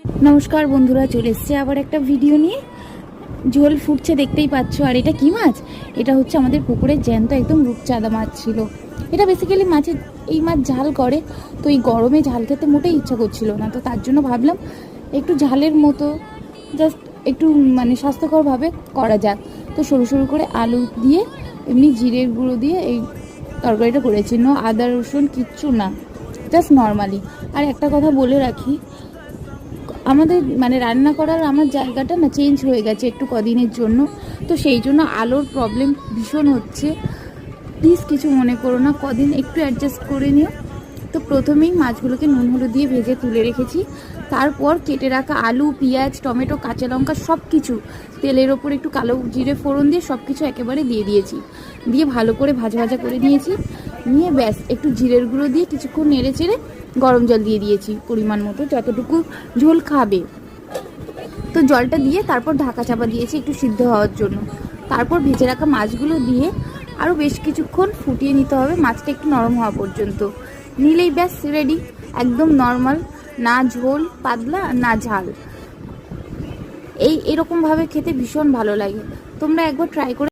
নমস্কার বন্ধুরা, চলে এসছে আবার একটা ভিডিও নিয়ে। ঝোল ফুটছে দেখতেই পাচ্ছ। আর এটা কি মাছ? এটা হচ্ছে আমাদের পুকুরের জ্যান্ত একদম রূপচাঁদা মাছ ছিল। এটা বেসিক্যালি মাছের এই মাছ ঝাল করে, তো এই গরমে ঝাল খেতে মোটেই ইচ্ছা করছিল না, তো তার জন্য ভাবলাম একটু ঝালের মতো জাস্ট একটু মানে স্বাস্থ্যকরভাবে করা যাক। তো সরু সরু করে আলু দিয়ে এমনি জিরের গুঁড়ো দিয়ে এই তরকারিটা করেছি। নো আদা রসুন কিচ্ছু না, জাস্ট নর্মালি। আর একটা কথা বলে রাখি, আমাদের মানে রান্না করার আমার জায়গাটা না চেঞ্জ হয়ে গেছে একটু কদিনের জন্য, তো সেই জন্য আলোর প্রবলেম ভীষণ হচ্ছে। প্লিজ কিছু মনে করো না, কদিন একটু অ্যাডজাস্ট করে নিও। তো প্রথমেই মাছগুলোকে নুন হলুদ দিয়ে ভেজে তুলে রেখেছি। তারপর কেটে রাখা আলু, পেঁয়াজ, টমেটো, কাঁচা লঙ্কা সব কিছু তেলের ওপর একটু কালো জিরে ফোড়ন দিয়ে সব কিছু একেবারে দিয়ে দিয়েছি। দিয়ে ভালো করে ভাজা ভাজা করে নিয়েছি। নিয়ে ব্যাস একটু জিরের গুঁড়ো দিয়ে কিছুক্ষণ নেড়ে চেড়ে গরম জল দিয়ে দিয়েছি পরিমাণ মতো, যতটুকু ঝোল খাবে। তো জলটা দিয়ে তারপর ঢাকা চাপা দিয়েছি একটু সিদ্ধ হওয়ার জন্য। তারপর ভেজে রাখা মাছগুলো দিয়ে আরও বেশ কিছুক্ষণ ফুটিয়ে নিতে হবে, মাছটা একটু নরম হওয়া পর্যন্ত। নিলেই ব্যাস রেডি, একদম নর্মাল, না ঝোল পাতলা না ঝাল। এরকমভাবে খেতে ভীষণ ভালো লাগে, তোমরা একবার ট্রাই করে